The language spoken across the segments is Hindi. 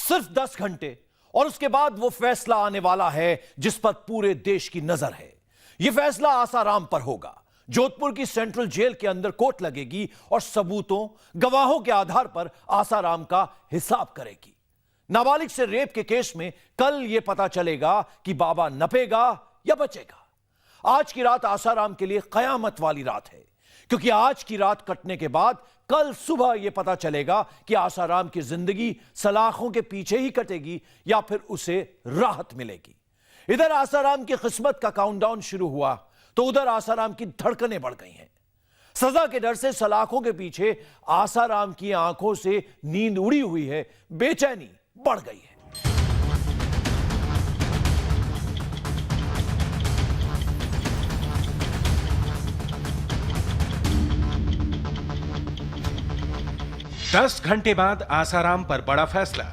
सिर्फ 10 घंटे और उसके बाद वो फैसला आने वाला है जिस पर पूरे देश की नजर है। यह फैसला आसाराम पर होगा। जोधपुर की सेंट्रल जेल के अंदर कोर्ट लगेगी और सबूतों, गवाहों के आधार पर आसाराम का हिसाब करेगी। नाबालिग से रेप के केस में कल यह पता चलेगा कि बाबा नपेगा या बचेगा। आज की रात आसाराम के लिए कयामत वाली रात है, क्योंकि आज की रात कटने के बाद कल सुबह यह पता चलेगा कि आसाराम की जिंदगी सलाखों के पीछे ही कटेगी या फिर उसे राहत मिलेगी। इधर आसाराम की किस्मत का काउंटडाउन शुरू हुआ तो उधर आसाराम की धड़कनें बढ़ गई हैं। सजा के डर से सलाखों के पीछे आसाराम की आंखों से नींद उड़ी हुई है, बेचैनी बढ़ गई है। दस घंटे बाद आसाराम पर बड़ा फैसला।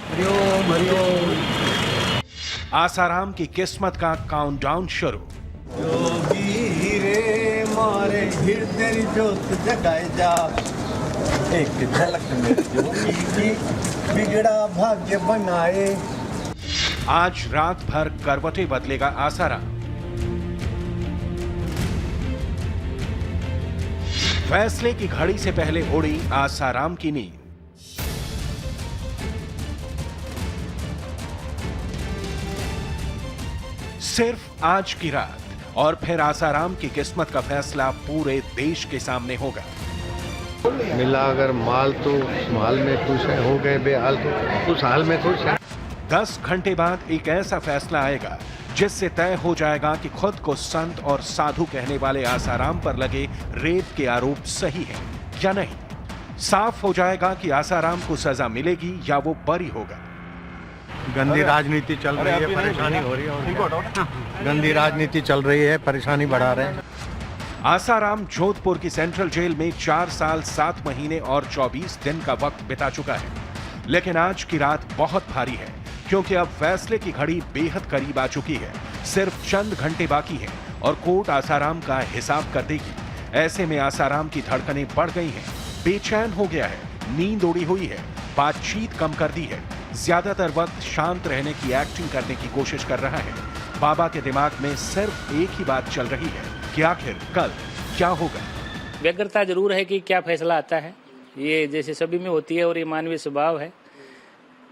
हरिओम हरिओम। आसाराम की किस्मत का काउंटडाउन शुरू। योगी रे मारे हृदय जोत जगाए जा, एक झलक में योगी की बिगड़ा भाग्य बनाए। आज रात भर करवटें बदलेगा आसाराम। फैसले की घड़ी से पहले उड़ी आसाराम की नींद। सिर्फ आज की रात और फिर आसाराम की किस्मत का फैसला पूरे देश के सामने होगा। मिला अगर माल तो माल में खुश है, हो गए बेहाल तो उस हाल में खुश है। 10 घंटे बाद एक ऐसा फैसला आएगा जिससे तय हो जाएगा कि खुद को संत और साधु कहने वाले आसाराम पर लगे रेप के आरोप सही हैं या नहीं। साफ हो जाएगा कि आसाराम को सजा मिलेगी या वो बरी होगा। गंदी राजनीति चल रही है, परेशानी हो रही है। गंदी राजनीति चल रही है, परेशानी बढ़ा रहे हैं। आसाराम जोधपुर की सेंट्रल जेल में 4 साल 7 महीने और 24 दिन का वक्त बिता चुका है, लेकिन आज की रात बहुत भारी है क्योंकि अब फैसले की घड़ी बेहद करीब आ चुकी है। सिर्फ चंद घंटे बाकी हैं और कोर्ट आसाराम का हिसाब कर देगी। ऐसे में आसाराम की धड़कनें बढ़ गई हैं, बेचैन हो गया है, नींद उड़ी हुई है, बातचीत कम कर दी है, ज्यादातर वक्त शांत रहने की एक्टिंग करने की कोशिश कर रहा है। बाबा के दिमाग में सिर्फ एक ही बात चल रही है कि आखिर कल क्या होगा। व्यग्रता जरूर है कि क्या फैसला आता है, ये जैसे सभी में होती है और ये मानवीय स्वभाव है।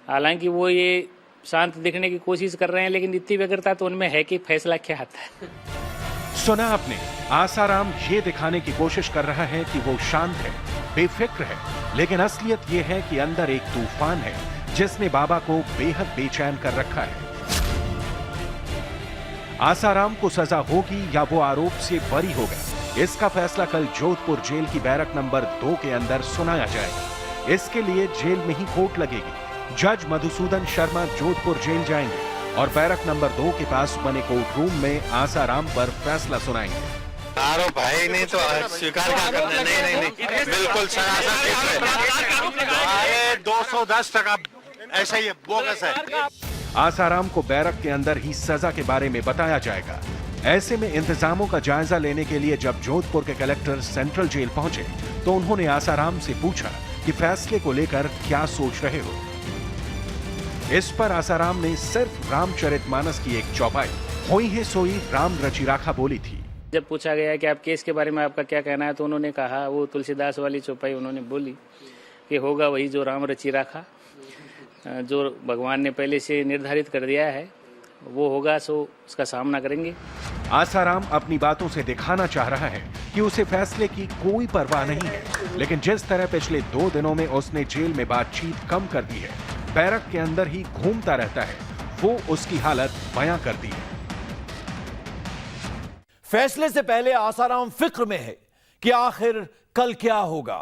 हालांकि वो ये शांत दिखने की कोशिश कर रहे हैं, लेकिन इतनी व्यग्रता तो उनमें है कि फैसला क्या आता है। सुना आपने, आसाराम ये दिखाने की कोशिश कर रहा है कि वो शांत है, बेफिक्र है, लेकिन असलियत ये है कि अंदर एक तूफान है जिसने बाबा को बेहद बेचैन कर रखा है। आसाराम को सजा होगी या वो आरोप से बरी होगा, इसका फैसला कल जोधपुर जेल की बैरक नंबर 2 के अंदर सुनाया जाएगा। इसके लिए जेल में ही कोर्ट लगेगी। जज मधुसूदन शर्मा जोधपुर जेल जाएंगे और बैरक नंबर 2 के पास बने कोर्ट रूम में आसाराम पर फैसला सुनाएंगे। आरोप है ही नहीं तो स्वीकार क्या करना। नहीं बिल्कुल सरासर 210% ऐसा ही बोगस है। आसाराम को बैरक के अंदर ही सजा के बारे में बताया जाएगा। ऐसे में इंतजामों का जायजा लेने के लिए जब जोधपुर के कलेक्टर सेंट्रल जेल पहुंचे तो उन्होंने आसाराम से पूछा कि फैसले को लेकर क्या सोच रहे हो। इस पर आसाराम ने सिर्फ रामचरितमानस की एक चौपाई "होई है सोई राम रचि राखा" बोली थी। जब पूछा गया कि आप केस के बारे में आपका क्या कहना है, तो उन्होंने कहा, वो तुलसीदास वाली चौपाई उन्होंने बोली कि होगा वही जो राम रचि राखा, जो भगवान ने पहले से निर्धारित कर दिया है वो होगा, सो उसका सामना करेंगे। आसाराम अपनी बातों से दिखाना चाह रहा है कि उसे फैसले की कोई परवाह नहीं है, लेकिन जिस तरह पिछले 2 दिनों में उसने जेल में बातचीत कम कर दी है, बैरक के अंदर ही घूमता रहता है, वो उसकी हालत बयां कर दी है। फैसले से पहले आसाराम फिक्र में है कि आखिर कल क्या होगा।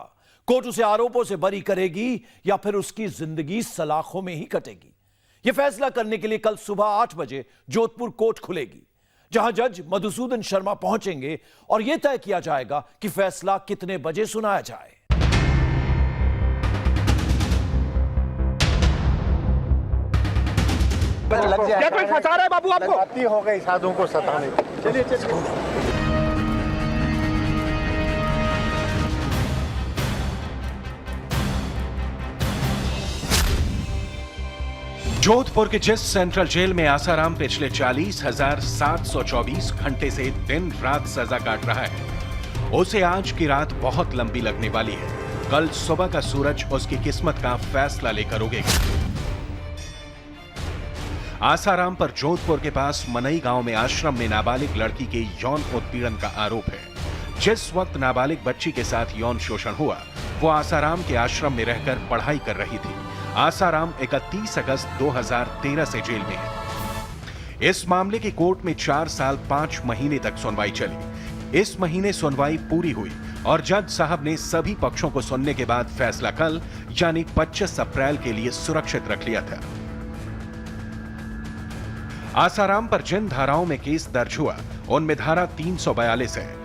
कोर्ट उसे आरोपों से बरी करेगी या फिर उसकी जिंदगी सलाखों में ही कटेगी। यह फैसला करने के लिए कल सुबह 8 बजे जोधपुर कोर्ट खुलेगी, जहां जज मधुसूदन शर्मा पहुंचेंगे और यह तय किया जाएगा कि फैसला कितने बजे सुनाया जाए। क्या कोई फंसा रहा है बाबू आपको? हो गई साधुओं को सताने। चलिए चलिए। जोधपुर के जिस सेंट्रल जेल में आसाराम पिछले 40,724 घंटे से दिन रात सजा काट रहा है, उसे आज की रात बहुत लंबी लगने वाली है। कल सुबह का सूरज उसकी किस्मत का फैसला लेकर उगेगा। आसाराम पर जोधपुर के पास मनई गांव में आश्रम में नाबालिग लड़की के यौन उत्पीड़न का आरोप है। जिस वक्त नाबालिग बच्ची के साथ यौन शोषण हुआ, वो आसाराम के आश्रम में रहकर पढ़ाई कर रही थी। आसाराम 31 अगस्त 2013 से जेल में है। इस मामले की कोर्ट में 4 साल 5 महीने तक सुनवाई चली। इस महीने सुनवाई पूरी हुई और जज साहब ने सभी पक्षों को सुनने के बाद फैसला कल यानी 25 अप्रैल के लिए सुरक्षित रख लिया था। आसाराम पर जिन धाराओं में केस दर्ज हुआ, उनमें धारा 342 है,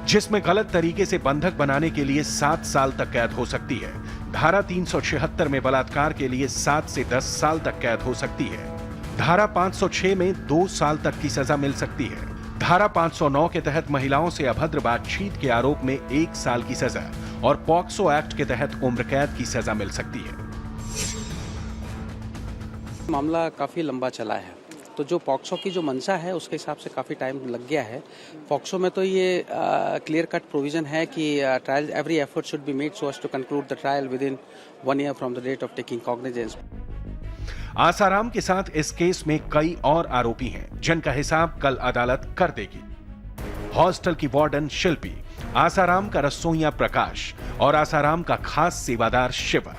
जिसमें गलत तरीके से बंधक बनाने के लिए 7 साल तक कैद हो सकती है। धारा 376 में बलात्कार के लिए 7 से 10 साल तक कैद हो सकती है। धारा 506 में 2 साल तक की सजा मिल सकती है। धारा 509 के तहत महिलाओं से अभद्र बातचीत के आरोप में 1 साल की सजा और पॉक्सो एक्ट के तहत उम्र कैद की सजा मिल सकती है। मामला काफ़ी लंबा चला है, तो जो पॉक्सो की जो मंशा है उसके हिसाब से काफ़ी टाइम लग गया है। पॉक्सो में तो ये क्लियर कट प्रोविजन है कि trial every effort should be made so as to conclude the trial within 1 year from the date of taking cognizance. Asaram के साथ इस केस में कई और आरोपी हैं, जिनका हिसाब कल अदालत कर देगी। हॉस्टल की वार्डन शिल्पी, आसाराम का रसोइया प्रकाश और आसाराम का खास सेवादार शिवा,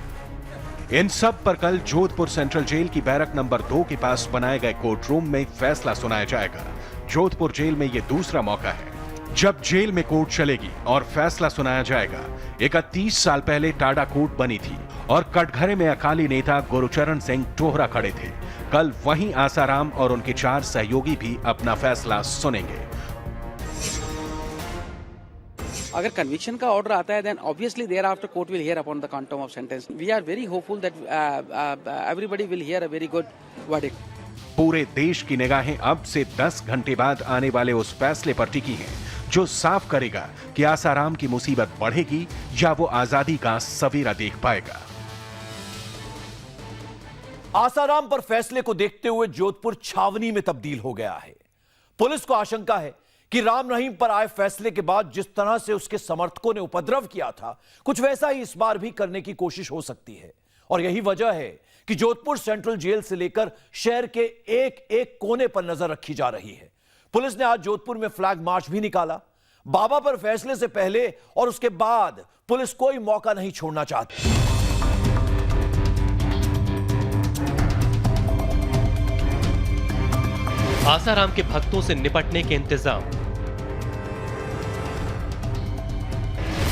इन सब पर कल जोधपुर सेंट्रल जेल की बैरक नंबर 2 के पास बनाए गए कोर्ट रूम में फैसला सुनाया जाएगा। जोधपुर जेल में यह दूसरा मौका है जब जेल में कोर्ट चलेगी और फैसला सुनाया जाएगा। 31 साल पहले टाडा कोर्ट बनी थी और कटघरे में अकाली नेता गुरुचरण सिंह टोहरा खड़े थे। कल वहीं आसाराम और उनके 4 सहयोगी भी अपना फैसला सुनेंगे। अगर कन्विक्शन का ऑर्डर आता है, then obviously thereafter court will hear upon the quantum of sentence. We are very hopeful that everybody will hear a very good verdict. पूरे देश की निगाहें अब से 10 घंटे बाद आने वाले उस फैसले पर टिकी हैं, जो साफ करेगा कि आसाराम की मुसीबत बढ़ेगी या वो आजादी का सवेरा देख पाएगा। आसाराम पर फैसले को देखते हुए जोधपुर छावनी में तब्दील हो गया है। पुलिस को आशंका है कि राम रहीम पर आए फैसले के बाद जिस तरह से उसके समर्थकों ने उपद्रव किया था, कुछ वैसा ही इस बार भी करने की कोशिश हो सकती है। और यही वजह है कि जोधपुर सेंट्रल जेल से लेकर शहर के एक एक कोने पर नजर रखी जा रही है। पुलिस ने आज जोधपुर में फ्लैग मार्च भी निकाला। बाबा पर फैसले से पहले और उसके बाद पुलिस कोई मौका नहीं छोड़ना चाहती। आसाराम के भक्तों से निपटने के इंतजाम।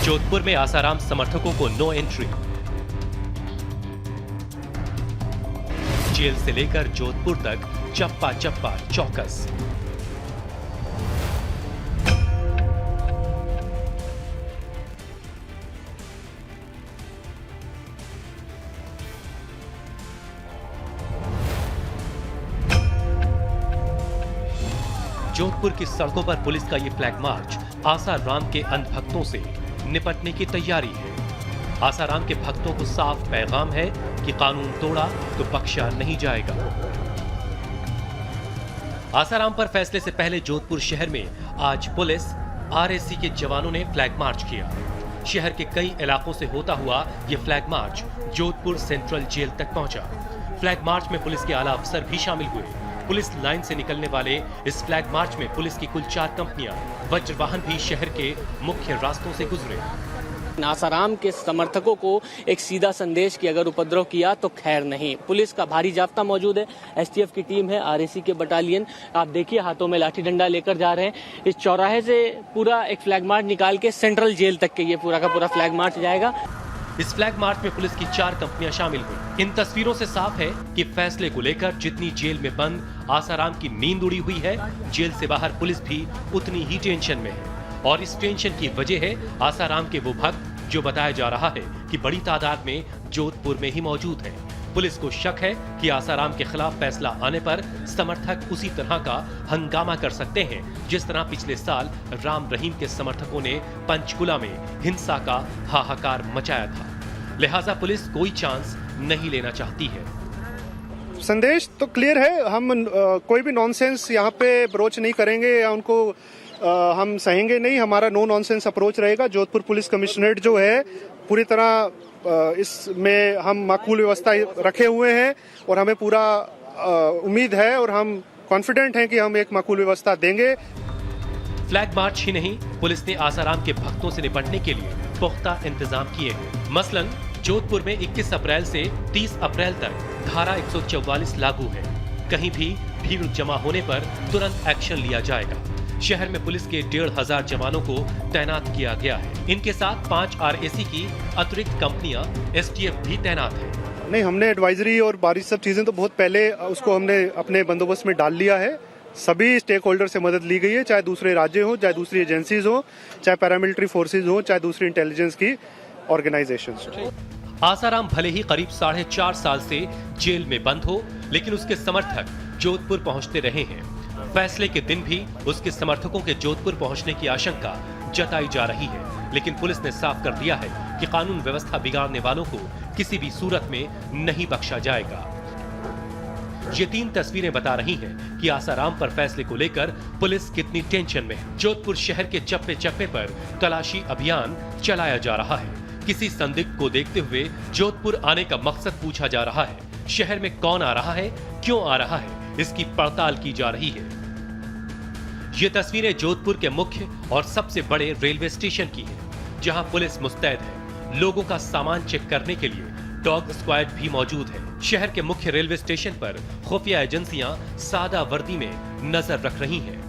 जोधपुर में आसाराम समर्थकों को नो एंट्री। जेल से लेकर जोधपुर तक चप्पा चप्पा चौकस। जोधपुर की सड़कों पर पुलिस का ये फ्लैग मार्च आसाराम के अंधभक्तों से निपटने की तैयारी है। आसाराम के भक्तों को साफ पैगाम है कि कानून तोड़ा तो बख्शा नहीं जाएगा। आसाराम पर फैसले से पहले जोधपुर शहर में आज पुलिस आरएसी के जवानों ने फ्लैग मार्च किया। शहर के कई इलाकों से होता हुआ यह flag march Jodhpur central jail तक पहुंचा। फ्लैग मार्च में पुलिस के आला अफसर भी शामिल हुए। पुलिस लाइन से निकलने वाले इस फ्लैग मार्च में पुलिस की कुल 4 कंपनियां, वज्र वाहन भी शहर के मुख्य रास्तों से गुजरे। आसाराम के समर्थकों को एक सीधा संदेश कि अगर उपद्रव किया तो खैर नहीं। पुलिस का भारी जाब्ता मौजूद है, एसटीएफ की टीम है, आरएसी के बटालियन आप देखिए हाथों में लाठी डंडा लेकर जा रहे हैं। इस चौराहे से पूरा एक फ्लैग मार्च निकाल के सेंट्रल जेल तक के ये पूरा का पूरा फ्लैग मार्च जाएगा। इस फ्लैग मार्च में पुलिस की 4 कंपनियां शामिल हुई। इन तस्वीरों से साफ है कि फैसले को लेकर जितनी जेल में बंद आसाराम की नींद उड़ी हुई है, जेल से बाहर पुलिस भी उतनी ही टेंशन में है। और इस टेंशन की वजह है आसाराम के वो भक्त जो बताया जा रहा है कि बड़ी तादाद में जोधपुर में ही मौजूद है। पुलिस को शक है कि आसाराम के खिलाफ फैसला आने पर समर्थक उसी तरह का हंगामा कर सकते हैं जिस तरह पिछले साल राम रहीम के समर्थकों ने पंचकुला में हिंसा का हाहाकार मचाया था। लिहाजा पुलिस कोई चांस नहीं लेना चाहती है। संदेश तो क्लियर है। हम कोई भी नॉनसेंस यहाँ पे ब्रोच नहीं करेंगे या उनको हम सहेंगे नहीं। हमारा नो नॉनसेंस अप्रोच रहेगा। जोधपुर पुलिस कमिश्नरेट जो है पूरी तरह इसमें हम माकूल व्यवस्था रखे हुए हैं और हमें पूरा उम्मीद है और हम कॉन्फिडेंट हैं कि हम एक माकूल व्यवस्था देंगे। फ्लैग मार्च ही नहीं, पुलिस ने आसाराम के भक्तों से निपटने के लिए पुख्ता इंतजाम किए हैं। मसलन जोधपुर में 21 अप्रैल से 30 अप्रैल तक धारा 144 लागू है। कहीं भी भीड़ जमा होने पर तुरंत एक्शन लिया जाएगा। शहर में पुलिस के 1,500 जवानों को तैनात किया गया है। इनके साथ 5 RAC की अतिरिक्त कंपनियां STF भी तैनात है। नहीं, हमने एडवाइजरी और बाकी सब चीजें तो बहुत पहले उसको हमने अपने बंदोबस्त में डाल लिया है। सभी स्टेक होल्डर से मदद ली गई है, चाहे दूसरे राज्य हो, चाहे दूसरी एजेंसीज हो, चाहे पैरामिलिट्री फोर्सेज हो, चाहे दूसरी इंटेलिजेंस की ऑर्गेनाइजेशंस हो। आसाराम भले ही करीब 4.5 साल से जेल में बंद हो, लेकिन उसके समर्थक जोधपुर पहुंचते रहे हैं। फैसले के दिन भी उसके समर्थकों के जोधपुर पहुंचने की आशंका जताई जा रही है, लेकिन पुलिस ने साफ कर दिया है कि कानून व्यवस्था बिगाड़ने वालों को किसी भी सूरत में नहीं बख्शा जाएगा। ये 3 तस्वीरें बता रही हैं कि आसाराम पर फैसले को लेकर पुलिस कितनी टेंशन में है। जोधपुर शहर के चप्पे चप्पे पर तलाशी अभियान चलाया जा रहा है। किसी संदिग्ध को देखते हुए जोधपुर आने का मकसद पूछा जा रहा है। शहर में कौन आ रहा है, क्यों आ रहा है, इसकी पड़ताल की जा रही है। ये तस्वीरें जोधपुर के मुख्य और सबसे बड़े रेलवे स्टेशन की हैं, जहां पुलिस मुस्तैद है। लोगों का सामान चेक करने के लिए डॉग स्क्वाड भी मौजूद है। शहर के मुख्य रेलवे स्टेशन पर खुफिया एजेंसियां सादा वर्दी में नजर रख रही हैं।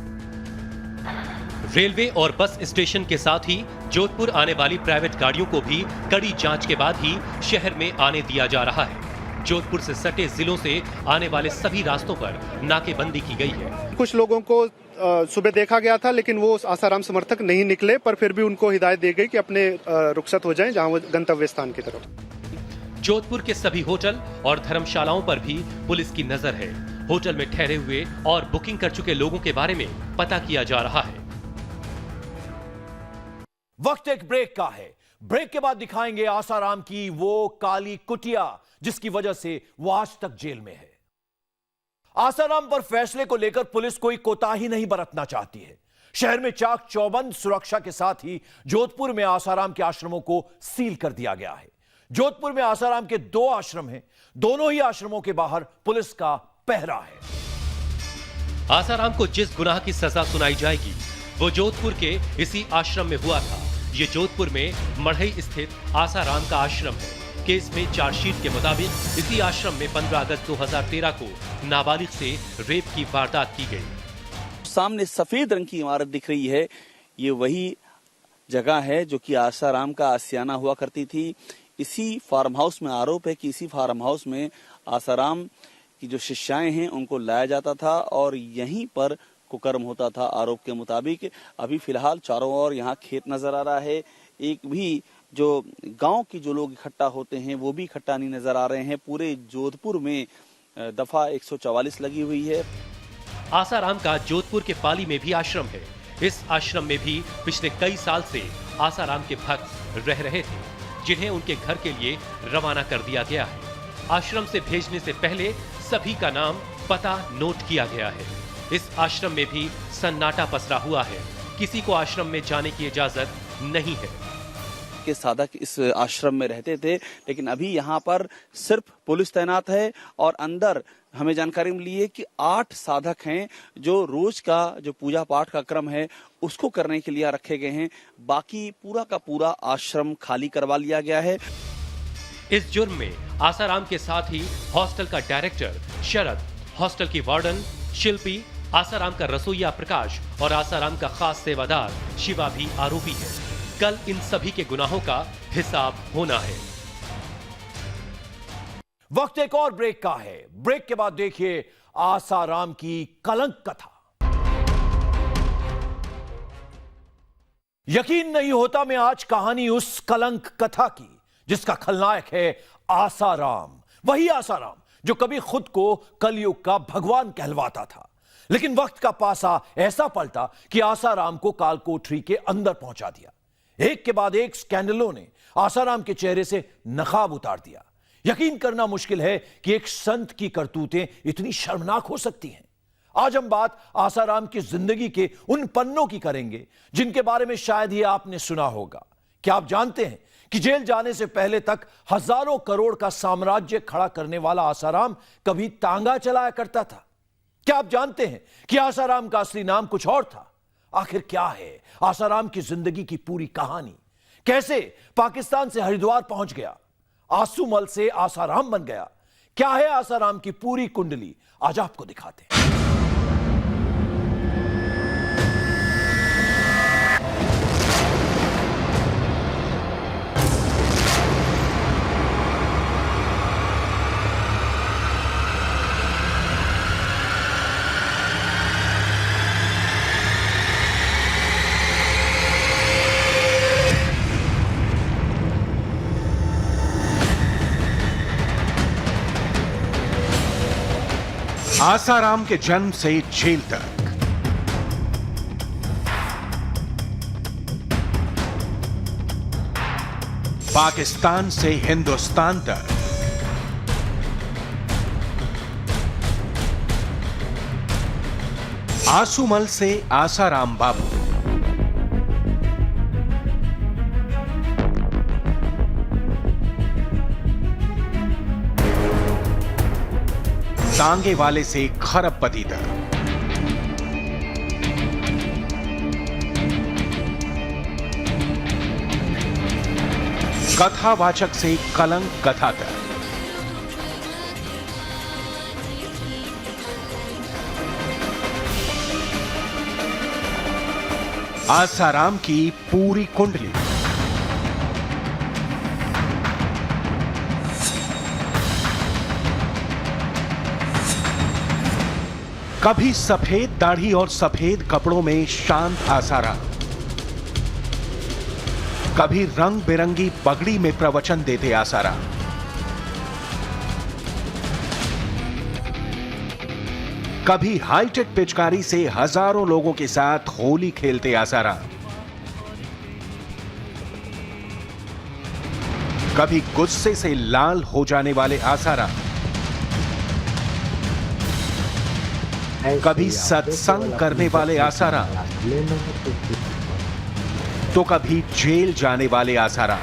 रेलवे और बस स्टेशन के साथ ही जोधपुर आने वाली प्राइवेट गाड़ियों को भी कड़ी जांच के बाद ही शहर में आने दिया जा रहा है। जोधपुर से सटे जिलों से आने वाले सभी रास्तों पर नाकेबंदी की गई है। कुछ लोगों को सुबह देखा गया था, लेकिन वो आसाराम समर्थक नहीं निकले, पर फिर भी उनको हिदायत दी गई कि अपने रुखसत हो जाएं जहां वो गंतव्य स्थान की तरफ। जोधपुर के सभी होटल और धर्मशालाओं पर भी पुलिस की नजर है। होटल में ठहरे हुए और बुकिंग कर चुके लोगों के बारे में पता किया जा रहा है। वक्त एक ब्रेक का है। ब्रेक के बाद दिखाएंगे आसाराम की वो काली कुटिया जिसकी वजह से वो आज तक जेल में है। आसाराम पर फैसले को लेकर पुलिस कोई कोताही नहीं बरतना चाहती है। शहर में चाक चौबंद सुरक्षा के साथ ही जोधपुर में आसाराम के आश्रमों को सील कर दिया गया है। जोधपुर में आसाराम के 2 आश्रम हैं। दोनों ही आश्रमों के बाहर पुलिस का पहरा है। आसाराम को जिस गुनाह की सजा सुनाई जाएगी वो जोधपुर के इसी आश्रम में हुआ था। ये जोधपुर में मढ़ई स्थित आसाराम का आश्रम है। केस में चार्जशीट के मुताबिक इसी आश्रम में 15 अगस्त 2013 को नाबालिग से रेप की वारदात की गई। सामने सफेद रंग की इमारत दिख रही है। ये वही जगह है जो कि आसाराम का आशियाना हुआ करती थी। इसी फार्म हाउस में आरोप है कि इसी फार्म हाउस में आसाराम की जो शिष्याएं हैं उनको लाया जाता था और यहीं पर कुकर्म होता था आरोप के मुताबिक। अभी फिलहाल चारों ओर यहाँ खेत नजर आ रहा है। एक भी जो गांव की जो लोग इकट्ठा होते हैं वो भी इकट्ठा नहीं नजर आ रहे हैं। पूरे जोधपुर में दफा 144 लगी हुई है। आसाराम का जोधपुर के पाली में भी आश्रम है। इस आश्रम में भी पिछले कई साल से आसाराम के भक्त रह रहे थे, जिन्हें उनके घर के लिए रवाना कर दिया गया है। आश्रम से भेजने से पहले सभी का नाम, पता नोट किया गया है। इस आश्रम में भी सन्नाटा पसरा हुआ है। किसी को आश्रम में जाने की इजाजत नहीं है। के साधक इस आश्रम में रहते थे, लेकिन अभी यहाँ पर सिर्फ पुलिस तैनात है और अंदर हमें जानकारी मिली है कि 8 साधक हैं जो रोज का जो पूजा पाठ का क्रम है उसको करने के लिए रखे गए हैं। बाकी पूरा का पूरा आश्रम खाली करवा लिया गया है। इस जुर्म में आसाराम के साथ ही हॉस्टल का डायरेक्टर शरद, हॉस्टल की वार्डन शिल्पी, आसाराम का रसोइया प्रकाश और आसाराम का खास सेवादार शिवा भी आरोपी है। कल इन सभी के गुनाहों का हिसाब होना है। वक्त एक और ब्रेक का है। ब्रेक के बाद देखिए आसाराम की कलंक कथा। यकीन नहीं होता मैं आज कहानी उस कलंक कथा की जिसका खलनायक है आसाराम। वही आसाराम जो कभी खुद को कलयुग का भगवान कहलवाता था, लेकिन वक्त का पासा ऐसा पलटा कि आसाराम को कालकोठरी के अंदर पहुंचा दिया। एक के बाद एक स्कैंडलों ने आसाराम के चेहरे से नकाब उतार दिया। यकीन करना मुश्किल है कि एक संत की करतूतें इतनी शर्मनाक हो सकती हैं। आज हम बात आसाराम की जिंदगी के उन पन्नों की करेंगे जिनके बारे में शायद ही आपने सुना होगा। क्या आप जानते हैं कि जेल जाने से पहले तक हजारों करोड़ का साम्राज्य खड़ा करने वाला आसाराम कभी तांगा चलाया करता था? क्या आप जानते हैं कि आसाराम का असली नाम कुछ और था? आखिर क्या है आसाराम की जिंदगी की पूरी कहानी? कैसे पाकिस्तान से हरिद्वार पहुंच गया, आंसूमल से आसाराम बन गया? क्या है आसाराम की पूरी कुंडली? आज आपको दिखाते हैं। आसाराम के जन्म से जेल तक, पाकिस्तान से हिंदुस्तान तक, आंसूमल से आसाराम बाबू, तांगे वाले से खरबपति तक, कथावाचक से कलंक कथा तक, आसाराम की पूरी कुंडली। कभी सफेद दाढ़ी और सफेद कपड़ों में शांत आसाराम, कभी रंग बिरंगी पगड़ी में प्रवचन देते आसाराम, कभी हाईटेक पिचकारी से हजारों लोगों के साथ होली खेलते आसाराम, कभी गुस्से से लाल हो जाने वाले आसाराम, कभी सत्संग करने वाले आसाराम, तो कभी जेल जाने वाले आसाराम।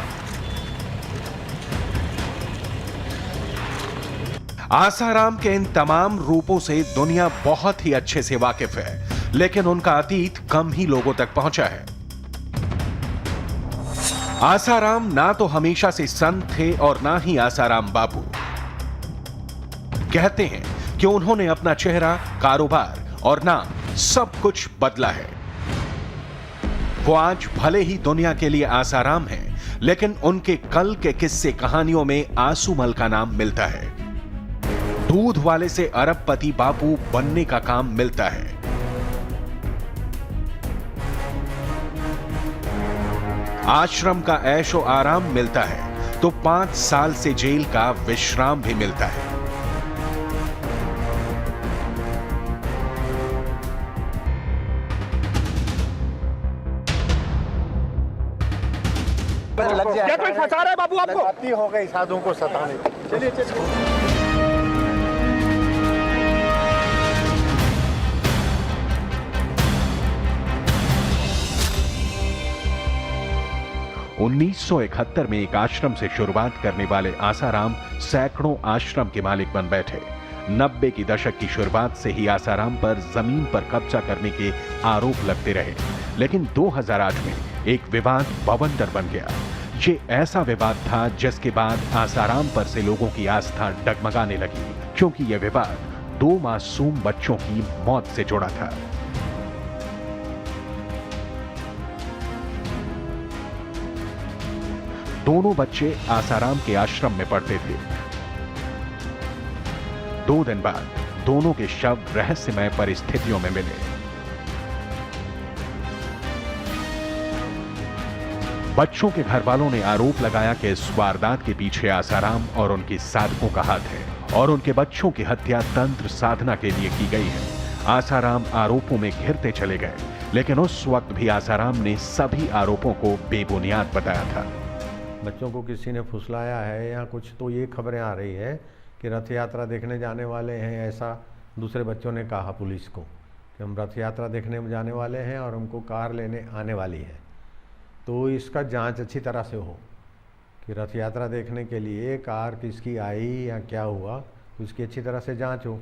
आसाराम के इन तमाम रूपों से दुनिया बहुत ही अच्छे से वाकिफ है, लेकिन उनका अतीत कम ही लोगों तक पहुंचा है। आसाराम ना तो हमेशा से संत थे और ना ही आसाराम बाबू। कहते हैं कि उन्होंने अपना चेहरा, कारोबार और नाम सब कुछ बदला है। वो आज भले ही दुनिया के लिए आसाराम हैं, लेकिन उनके कल के किस्से कहानियों में आंसूमल का नाम मिलता है। दूध वाले से अरबपति बापू बनने का काम मिलता है। आश्रम का ऐशो आराम मिलता है तो 5 साल से जेल का विश्राम भी मिलता है। क्या कोई फंसा रहा है बाबू आपको? गलती हो गई साधुओं को सताने। चलिए चलिए। 1971 में एक आश्रम से शुरुआत करने वाले आसाराम सैकड़ों आश्रम के मालिक बन बैठे। 90 की दशक की शुरुआत से ही आसाराम पर जमीन पर कब्जा करने के आरोप लगते रहे, लेकिन 2008 में एक विवाद बवंडर बन गया। ये ऐसा विवाद था जिसके बाद आसाराम पर से लोगों की आस्था डगमगाने लगी, क्योंकि यह विवाद 2 मासूम बच्चों की मौत से जुड़ा था। दोनों बच्चे आसाराम के आश्रम में पढ़ते थे। 2 दिन बाद दोनों के शव रहस्यमय परिस्थितियों में मिले। बच्चों के घर वालों ने आरोप लगाया कि इस वारदात के पीछे आसाराम और उनके साधकों का हाथ है और उनके बच्चों की हत्या तंत्र साधना के लिए की गई है। आसाराम आरोपों में घिरते चले गए, लेकिन उस वक्त भी आसाराम ने सभी आरोपों को बेबुनियाद बताया था। बच्चों को किसी ने फुसलाया है या कुछ, तो ये खबरें आ रही है कि रथ यात्रा देखने जाने वाले हैं, ऐसा दूसरे बच्चों ने कहा पुलिस को कि हम रथ यात्रा देखने जाने वाले हैं और हमको कार लेने आने वाली है। तो इसका जांच अच्छी तरह से हो कि रथ यात्रा देखने के लिए कार किसकी आई या क्या हुआ, तो इसकी अच्छी तरह से जांच हो।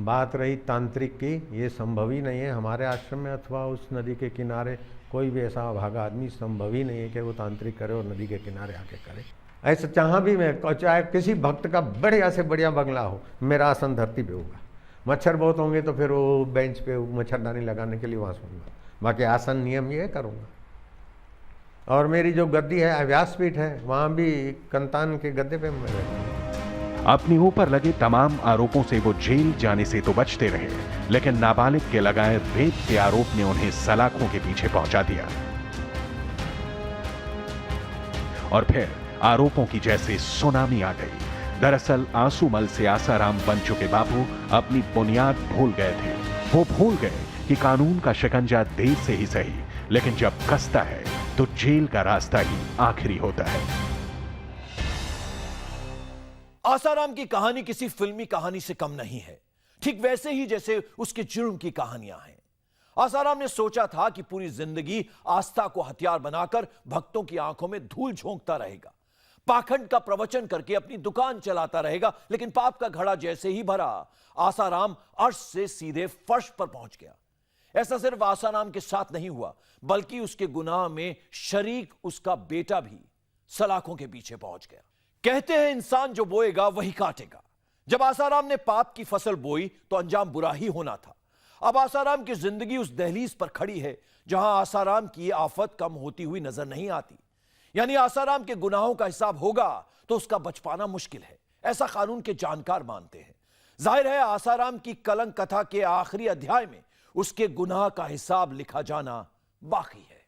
बात रही तांत्रिक की, ये संभव ही नहीं है हमारे आश्रम में अथवा उस नदी के किनारे कोई भी ऐसा अभागा आदमी, संभव ही नहीं है कि वो तांत्रिक करे और नदी के किनारे आके करे। ऐसा जहाँ भी मैं, चाहे किसी भक्त का बढ़िया से बढ़िया बंगला हो, मेरा आसन धरती पे होगा। मच्छर बहुत होंगे तो फिर वो बेंच पे मच्छरदानी लगाने के लिए वहाँ सोऊंगा, बाकी आसन नियम ये करूँगा। और मेरी जो गद्दी है व्यासपीठ है, वहाँ भी कंतान के गद्दे पे मैं बैठूंगा। अपने ऊपर लगे तमाम आरोपों से वो जेल जाने से तो बचते रहे, लेकिन नाबालिग के लगाए रेप के आरोप ने उन्हें सलाखों के पीछे पहुंचा दिया। और फिर आरोपों की जैसे सुनामी आ गई। दरअसल आंसूमल से आसाराम बन चुके बापू अपनी बुनियाद भूल गए थे। वो भूल गए कि कानून का शिकंजा देर से ही सही, लेकिन जब कसता है तो जेल का रास्ता ही आखिरी होता है। आसाराम की कहानी किसी फिल्मी कहानी से कम नहीं है, ठीक वैसे ही जैसे उसके जुर्म की कहानियां हैं। आसाराम ने सोचा था कि पूरी जिंदगी आस्था को हथियार बनाकर भक्तों की आंखों में धूल झोंकता रहेगा, पाखंड का प्रवचन करके अपनी दुकान चलाता रहेगा। लेकिन पाप का घड़ा जैसे ही भरा, आसाराम अर्श से सीधे फर्श पर पहुंच गया। ऐसा सिर्फ आसाराम के साथ नहीं हुआ, बल्कि उसके गुनाह में शरीक उसका बेटा भी सलाखों के पीछे पहुंच गया। कहते हैं इंसान जो बोएगा वही काटेगा। जब आसाराम ने पाप की फसल बोई तो अंजाम बुरा ही होना था। अब आसाराम की जिंदगी उस दहलीज पर खड़ी है जहां आसाराम की आफत कम होती हुई नजर नहीं आती। यानी आसाराम के गुनाहों का हिसाब होगा तो उसका बच पाना मुश्किल है, ऐसा कानून के जानकार मानते हैं। जाहिर है आसाराम की कलंक कथा के आखिरी अध्याय में उसके गुनाह का हिसाब लिखा जाना बाकी है।